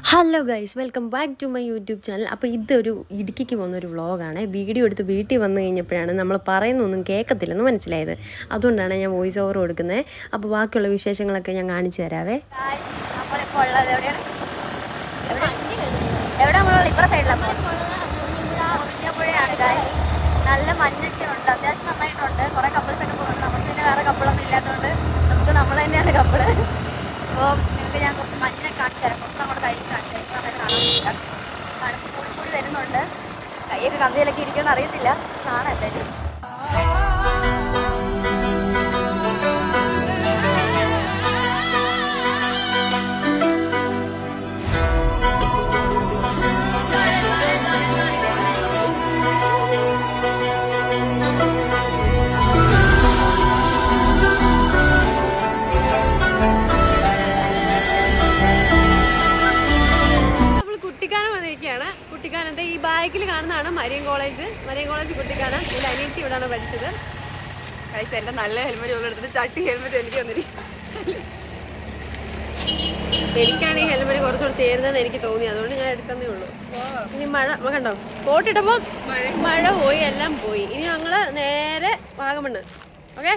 Hello guys, welcome back to my YouTube channel. അപ്പോൾ ഇതൊരു ഇടുക്കിക്ക് പോകുന്നൊരു വ്ളോഗാണ്. വീഡിയോ എടുത്ത് വീട്ടിൽ വന്നു കഴിഞ്ഞപ്പോഴാണ് നമ്മൾ പറയുന്നൊന്നും കേൾക്കത്തില്ലെന്ന് മനസ്സിലായത്. അതുകൊണ്ടാണ് ഞാൻ വോയിസ് ഓവർ കൊടുക്കുന്നത്. അപ്പോൾ ബാക്കിയുള്ള വിശേഷങ്ങളൊക്കെ ഞാൻ കാണിച്ചു തരാവേ. നല്ല മഞ്ഞൊക്കെ ഉണ്ട്, അത്യാവശ്യം നന്നായിട്ടുണ്ട്. കുറെ കപ്പിൾസ് ഒക്കെ പോകുന്നുണ്ട്. നമുക്ക് പിന്നെ വേറെ കപ്പിളൊന്നും ഇല്ലാത്തതുകൊണ്ട് നമുക്ക് നമ്മൾ തന്നെയാണ് കപ്പിള്. അപ്പോൾ നിങ്ങൾക്ക് ഞാൻ കുറച്ച് മഞ്ഞ കാണിച്ചു തരാം. കുറച്ച് അങ്ങോട്ട് കഴിഞ്ഞ് കാണിച്ചു തരാം. സമയത്ത് കാണാൻ പറ്റില്ല, തണുപ്പ് കൂടി വരുന്നുണ്ട്. കൈയൊക്കെ കമ്പിയിലൊക്കെ ഇരിക്കുമെന്ന് അറിയത്തില്ല, കാണാം എന്തായാലും. കുട്ടിക്കാനത്തെ ഈ ബാക്കിൽ കാണുന്നതാണ് മരിയൻ കോളേജ്. കുട്ടിക്കാനം. എൻ്റെ അനിയത്തി ഇവിടെയാണ് പഠിച്ചത്. എൻ്റെ നല്ല ഹെൽമെറ്റ് പോലെ എടുത്തിട്ട് ചട്ടി ഹെൽമെറ്റ് എനിക്ക് വന്നിരിക്കും. എനിക്കാണ് ഈ ഹെൽമെറ്റ് കുറച്ചുകൂടി ചേരുന്നതെന്ന് എനിക്ക് തോന്നി, അതുകൊണ്ട് ഞാൻ എടുക്കുന്നേ ഉള്ളൂ. ഇനി മഴ കണ്ടോ, കോട്ടിട്ടപ്പോൾ മഴ പോയി, എല്ലാം പോയി. ഇനി ഞങ്ങൾ നേരെ വാഗമണ്ണ്. ഓക്കെ,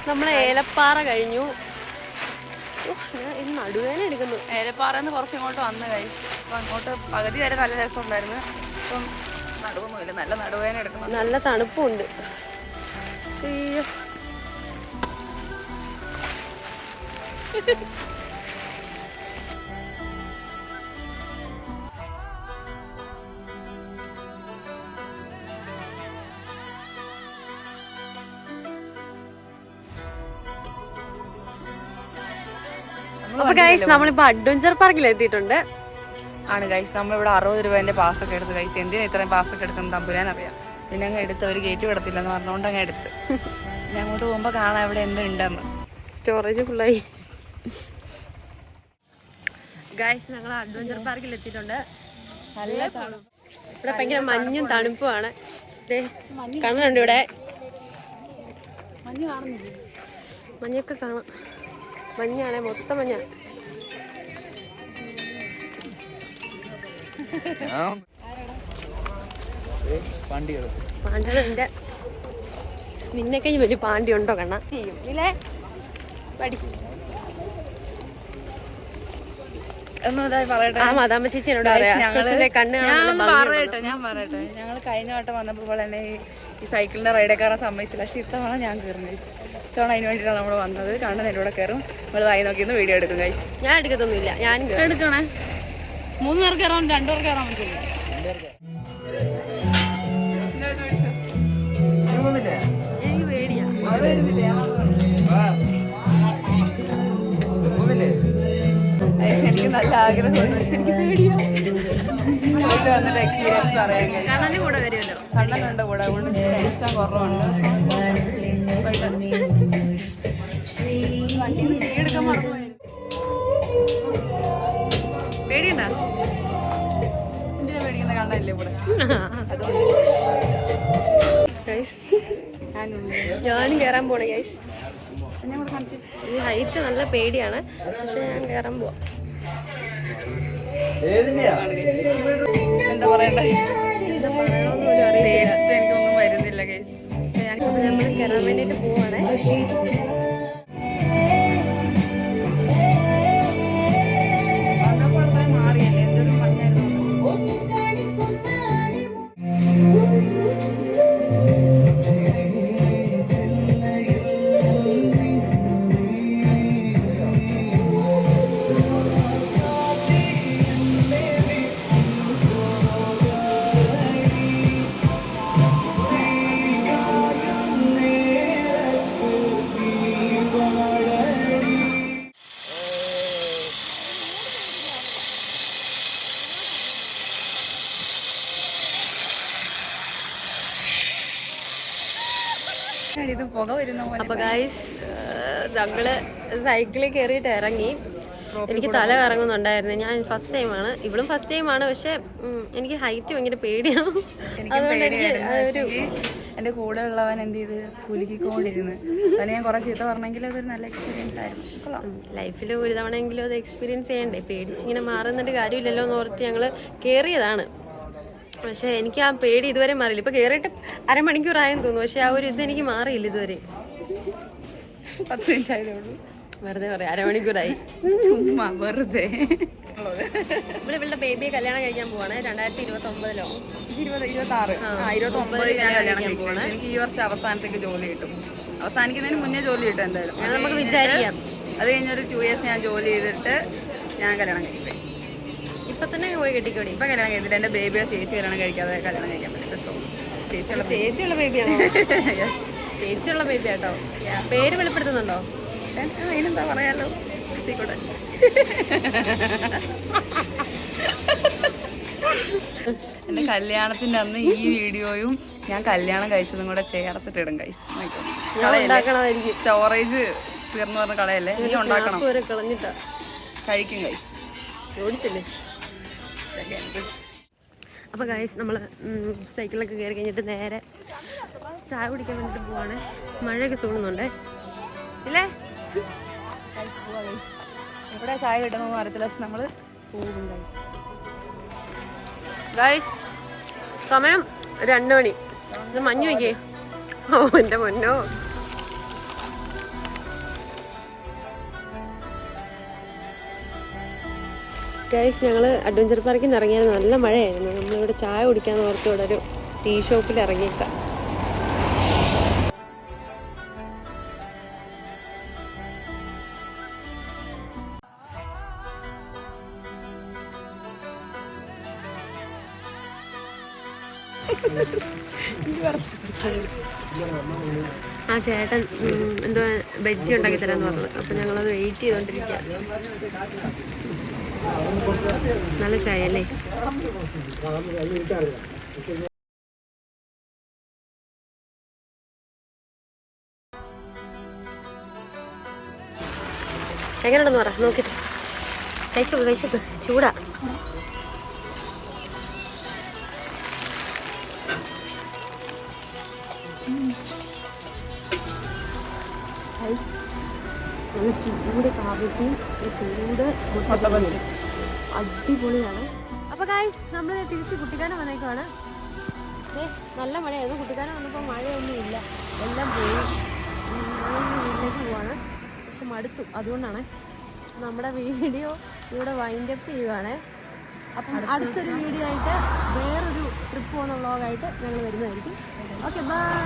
നമ്മളെ ഏലപ്പാറ കഴിഞ്ഞു. നടുവേന എടുക്കുന്നു. ഏലപ്പാറന്ന് കുറച്ചിങ്ങോട്ട് വന്ന് കഴിച്ചു. അപ്പം അങ്ങോട്ട് പകുതി വരെ നല്ല രസമുണ്ടായിരുന്നു. ഇപ്പം നടുവൊന്നുമില്ല, നല്ല നടുവേന എടുക്കുന്നു. നല്ല തണുപ്പുണ്ട്. അയ്യോ, അപ്പൊ ഗൈസ് നമ്മളിപ്പോ അഡ്വഞ്ചർ പാർക്കിൽ എത്തിയിട്ടുണ്ട്. ആണ് ഗൈസ്, നമ്മളിവിടെ 60 രൂപേന്റെ പാസ്സൊക്കെ എടുത്ത്. ഗൈസ് എന്തിനാ ഇത്രയും പാസ്സൊക്കെ എടുക്കുന്നത് തമ്പുരാനറിയാം. പിന്നെ അങ്ങ് എടുത്ത് ഒരു ഗേറ്റ് വിടത്തില്ലെന്ന് പറഞ്ഞുകൊണ്ട് അങ്ങ് എടുത്ത്. ഞാൻ അങ്ങോട്ട് പോകുമ്പോ കാണാം ഇവിടെ എന്തുണ്ടെന്ന്. സ്റ്റോറേജ് ഫുള്ളായി. ഗൈസ് ഞങ്ങൾ അഡ്വഞ്ചർ പാർക്കിൽ എത്തിയിട്ടുണ്ട്. നല്ല ഇവിടെ ഭയങ്കര മഞ്ഞും തണുപ്പുമാണ്. കാണുന്നുണ്ട് ഇവിടെ മഞ്ഞ് കാണുന്നില്ല, മഞ്ഞൊക്കെ കാണാം. മഞ്ഞാണേ, മൊത്തം മഞ്ഞ. പാണ്ടികളുണ്ട്. നിന്നൊക്കെ വലിയ പാണ്ടി ഉണ്ടോ കണ്ണ? ഇല്ലേ പഠിക്കും. ആ മദാമ്മ ചേച്ചി എന്നോട് ഞാൻ പറയട്ടെ, ഞങ്ങൾ കഴിഞ്ഞ വട്ടം വന്നപ്പോൾ തന്നെ ഈ സൈക്കിളിന്റെ റൈഡൊക്കെ കയറാൻ സമ്മതിച്ചില്ല. പക്ഷെ ഇത്തവണ ഞാൻ കയറുന്നത്. ഇത്തവണ അതിന് വേണ്ടിയിട്ടാണ് നമ്മൾ വന്നത്. കണ്ട് എന്നോട് കയറും, നമ്മൾ വായി നോക്കിയൊന്ന് വീഡിയോ എടുക്കും. കഴിച്ച് ഞാൻ എടുക്കത്തൊന്നുമില്ല. ഞാൻ എടുക്കണേ. 3 പേർക്ക് കയറാൻ 2 പേർക്ക് കയറാൻ പറ്റില്ല. എനിക്ക് പേടിയാ. എനിക്ക് നല്ല ആഗ്രഹമുണ്ട്, പക്ഷെ എനിക്ക് പേടിയാ. വീട്ടിൽ വന്നിട്ട് എക്സ്പീരിയൻസ് പറയാൻ കഴിയും. കണ്ണൻ്റെ കൂടെ വരുമല്ലോ. കണ്ണനുണ്ട് കൂടെ, അതുകൊണ്ട് ടെൻഷൻ കുറവുണ്ട്. വണ്ടിയിൽ നിന്ന് എടുക്കാൻ മറന്നുപോയി. പേടിയുണ്ടാ? എന്തിനാ പേടിക്കുന്ന? കണ്ണല്ലേ ഇവിടെ. ഞാനും കയറാൻ പോണേ ഗൈസ്. ഈ ഹൈറ്റ് നല്ല പേടിയാണ്, പക്ഷെ ഞാൻ കയറാൻ പോവാം. എന്താ പറയണ്ടേ, എനിക്കൊന്നും വരുന്നില്ല ഗൈസ്. നമ്മൾ കയറാൻ വേണ്ടിയിട്ട് പോവാണേ. മാറിയല്ലേ, എന്തൊരു മഞ്ഞായിരുന്നു. ഇത് പുക വരുന്ന പോലെ. അപ്പൊ ഗൈസ് ഞങ്ങള് സൈക്കിളിൽ കയറിയിട്ട് ഇറങ്ങി. എനിക്ക് തല കറങ്ങുന്നുണ്ടായിരുന്നു. ഞാൻ ഫസ്റ്റ് ടൈമാണ്, ഇവളും ഫസ്റ്റ് ടൈമാണ്. പക്ഷെ എനിക്ക് ഹൈറ്റ് ഭയങ്കര പേടിയാണ്. അതുകൊണ്ട് എനിക്ക് ഒരു എൻ്റെ കൂടെ ഉള്ളവൻ എന്ത് ചെയ്ത് കുലുക്കിക്കൊണ്ടിരുന്ന് അവനെ ഞാൻ കുറേ ചീത്ത പറഞ്ഞെങ്കിൽ അതൊരു നല്ല എക്സ്പീരിയൻസ് ആയിരുന്നു. കൊള്ളാം. ലൈഫിൽ ഒരു തവണയെങ്കിലും അത് എക്സ്പീരിയൻസ് ചെയ്യണ്ടേ, പേടിച്ചിങ്ങനെ മാറുന്നിട്ട് കാര്യമില്ലല്ലോ എന്ന് ഓർത്ത് ഞങ്ങൾ കയറിയതാണ്. പക്ഷേ എനിക്ക് ആ പേടി ഇതുവരെ മാറിയില്ല. ഇപ്പോൾ കയറിയിട്ട് അരമണിക്കൂറായെന്ന് തോന്നുന്നു, പക്ഷേ ആ ഒരു ഇതെനിക്ക് മാറിയില്ല ഇതുവരെ. 10 മിനിറ്റ് ആയതേ ഉള്ളൂ. വെറുതെ പറയാം, അരമണിക്കൂറായി. ചുമ്മാ വെറുതെ. ഇവളുടെ ബേബിയെ കല്യാണം കഴിക്കാൻ പോവാണ് 2029 26 ഞാൻ കല്യാണം കഴിക്കും. എനിക്ക് ഈ വർഷം അവസാനത്തേക്ക് ജോലി കിട്ടും. അവസാനിക്കുന്നതിന് മുന്നേ ജോലി കിട്ടും എന്തായാലും. നമുക്ക് വിചാരിക്കാം. അത് കഴിഞ്ഞൊരു 2 years ഞാൻ ജോലി ചെയ്തിട്ട് ഞാൻ കല്യാണം കഴിക്കും. ഇപ്പൊ തന്നെ പോയി കെട്ടിക്കോടി. ഇപ്പൊ കല്യാണം കഴിച്ചിട്ട് എന്റെ ബേബിയുടെ ചേച്ചി കല്യാണം കഴിക്കാതെ കല്യാണം കഴിക്കാൻ പറ്റില്ല. സോ ചേച്ചിയുള്ള ബേബിയാണോ? ചേച്ചിയുള്ള ബേബി ആട്ടോ. പേര് വെളിപ്പെടുത്തുന്നുണ്ടോ? അതിനെന്താ പറയാലോ, കൂടെ എന്റെ കല്യാണത്തിന്റെ അന്ന് ഈ വീഡിയോയും ഞാൻ കല്യാണം കഴിച്ചതും കൂടെ ചേർത്തിട്ടിടും ഗൈസ്. സ്റ്റോറേജ് തീർന്നു പറഞ്ഞ കളയല്ലേ, നീ ഉണ്ടാക്കണം. കഴിക്കും ഗൈസ്. അപ്പോൾ ഗൈസ് നമ്മൾ സൈക്കിളൊക്കെ കയറി കഴിഞ്ഞിട്ട് നേരെ ചായ കുടിക്കാൻ വേണ്ടിയിട്ട് പോവാണ്. മഴയൊക്കെ തോന്നുന്നുണ്ടേ ഇല്ലേ? എവിടെ ചായ കിട്ടുന്ന അറിയത്തില്ല, പക്ഷെ നമ്മള് പോകും ഗൈസ്. സമയം 2 മണി. ഇത് മഞ്ഞ് വയ്ക്കേ. ഓ എൻ്റെ പൊന്നോ. ഗൈസ്, ഞങ്ങൾ അഡ്വഞ്ചർ പാർക്കിൽ നിന്ന് ഇറങ്ങിയാൽ നല്ല മഴയായിരുന്നു. നമ്മളിവിടെ ചായ കുടിക്കാമെന്ന് ഓർത്ത് ഇവിടെ ഒരു ടീ ഷോപ്പിൽ ഇറങ്ങിയിട്ടാ. ആ ചേട്ടൻ എന്തോ ബജ്ജി ഉണ്ടാക്കി തരാമെന്ന് പറഞ്ഞത്. അപ്പം ഞങ്ങളത് വെയിറ്റ് ചെയ്തുകൊണ്ടിരിക്കുക. നല്ല ചായ അല്ലേ? എങ്ങനെയുണ്ടെന്ന് പറ, നോക്കിട്ട് കഴിച്ചു ചൂടാ. നല്ല ചൂട് കാബേജ്, ചൂട് മുട്ടപ്പള്ളി അടിപൊളിയാണ്. അപ്പോൾ ഗൈസ്, നമ്മൾ തിരിച്ച് കുട്ടിക്കാനം വന്നേക്കുവാണ്. നല്ല മഴയായിരുന്നു. കുട്ടിക്കാനം വന്നപ്പോൾ മഴയൊന്നും ഇല്ല, എല്ലാം പോയി. വീട്ടിലേക്ക് പോവാണ്. പക്ഷെ മടുത്തു. അതുകൊണ്ടാണ് നമ്മുടെ വീഡിയോ ഇവിടെ വൈൻഡപ്പ് ചെയ്യുവാണ്. അപ്പം അടുത്തൊരു വീഡിയോ ആയിട്ട് വേറൊരു ട്രിപ്പ് പോകുന്ന വ്ളോഗായിട്ട് ഞങ്ങൾ വരുന്നതായിരിക്കും. Okay, by.